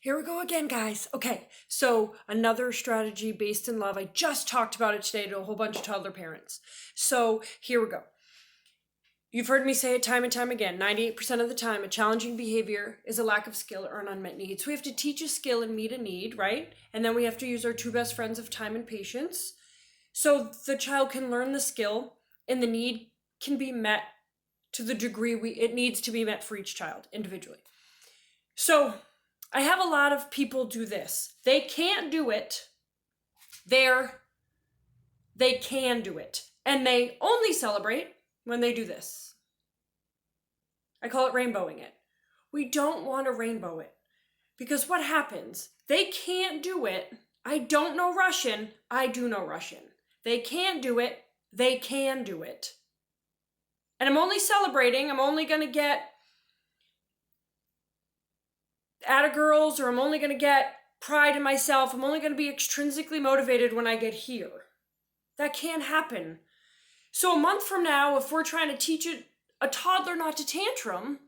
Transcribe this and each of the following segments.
Here we go again, guys. Okay, so another strategy based in love. I just talked about it today to a whole bunch of toddler parents. So here we go. You've heard me say it time and time again, 98% of the time, a challenging behavior is a lack of skill or an unmet need. So we have to teach a skill and meet a need, right? And then we have to use our two best friends of time and patience. So the child can learn the skill and the need can be met to the degree it needs to be met for each child individually. So I have a lot of people do this. They can't do it. They can do it. And they only celebrate when they do this. I call it rainbowing it. We don't want to rainbow it. Because what happens? They can't do it. I don't know Russian. I do know Russian. They can't do it. They can do it. And I'm only celebrating. I'm only going to get attagirls, or I'm only going to get pride in myself. I'm only going to be extrinsically motivated when I get here. That can't happen. So a month from now, if we're trying to teach a toddler not to tantrum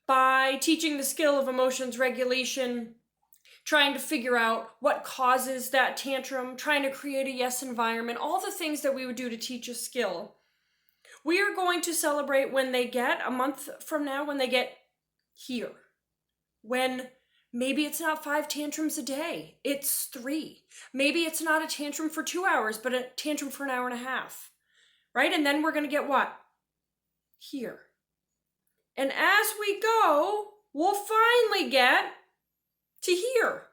by teaching the skill of emotions regulation, trying to figure out what causes that tantrum, trying to create a yes environment, all the things that we would do to teach a skill, we are going to celebrate when they get, a month from now, when they get here. When maybe it's not 5 tantrums a day, it's 3. Maybe it's not a tantrum for 2 hours, but a tantrum for an hour and a half, right? And then we're going to get what? Here. And as we go, we'll finally get to here.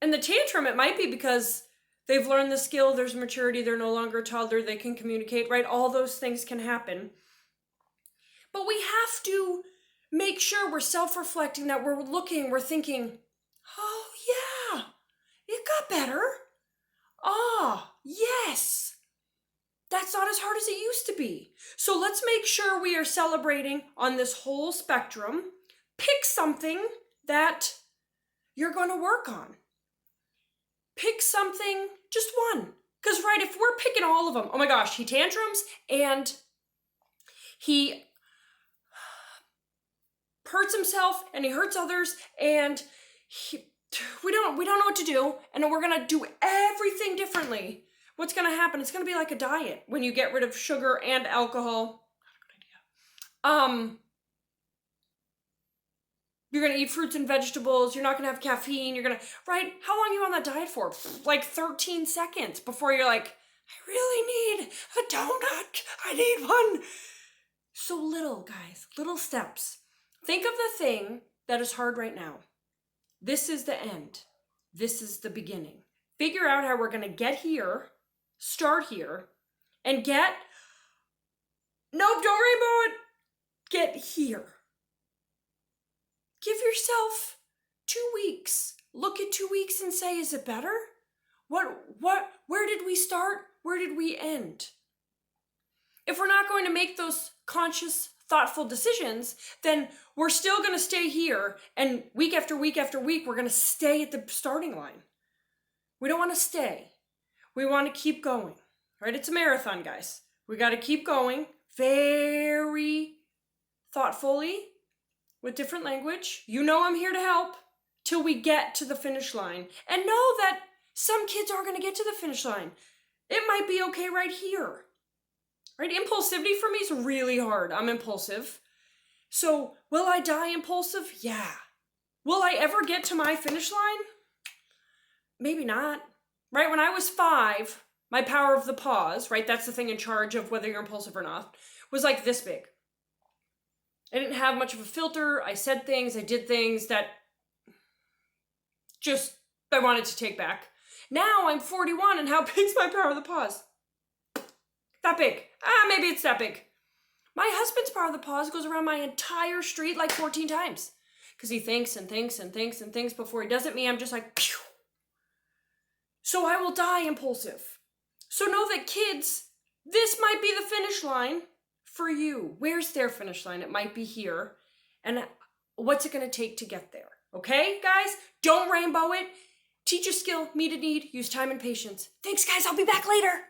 And the tantrum, it might be because they've learned the skill, there's maturity, they're no longer a toddler, they can communicate, right? All those things can happen. But we have to make sure we're self-reflecting, that we're looking, we're thinking, oh yeah, it got better. Ah, yes. That's not as hard as it used to be. So let's make sure we are celebrating on this whole spectrum. Pick something that you're going to work on. Pick something, just one. Because, right, if we're picking all of them, oh my gosh, he tantrums and he hurts himself and he hurts others and we don't know what to do, and we're going to do everything differently. What's going to happen? It's going to be like a diet when you get rid of sugar and alcohol. Not a good idea. You're going to eat fruits and vegetables. You're not going to have caffeine. You're going to, right? How long are you on that diet for? Like 13 seconds before you're like, I really need a donut. I need one. So little, guys, little steps. Think of the thing that is hard right now. This is the end. This is the beginning. Figure out how we're going to get here, start here, and get, nope, don't rainbow it, get here. Give yourself 2 weeks. Look at 2 weeks and say, is it better? Where did we start? Where did we end? If we're not going to make those conscious, thoughtful decisions, then we're still going to stay here, and week after week after week, we're going to stay at the starting line. We don't want to stay. We want to keep going, right? It's a marathon, guys. We got to keep going very thoughtfully with different language. You know I'm here to help till we get to the finish line. And know that some kids aren't going to get to the finish line. It might be okay right here. Right? Impulsivity for me is really hard. I'm impulsive. So will I die impulsive? Yeah. Will I ever get to my finish line? Maybe not. Right? When I was 5, my power of the pause, right? That's the thing in charge of whether you're impulsive or not, was like this big. I didn't have much of a filter. I said things, I did things that just I wanted to take back. Now I'm 41, and how big's my power of the pause? That big. Maybe it's that big. My husband's power of the pause goes around my entire street like 14 times. Because he thinks and thinks and thinks and thinks before he does it. Me, I'm just like, pew. So I will die impulsive. So know that kids, this might be the finish line for you. Where's their finish line? It might be here. And what's it going to take to get there? Okay, guys? Don't rainbow it. Teach a skill, meet a need, use time and patience. Thanks, guys. I'll be back later.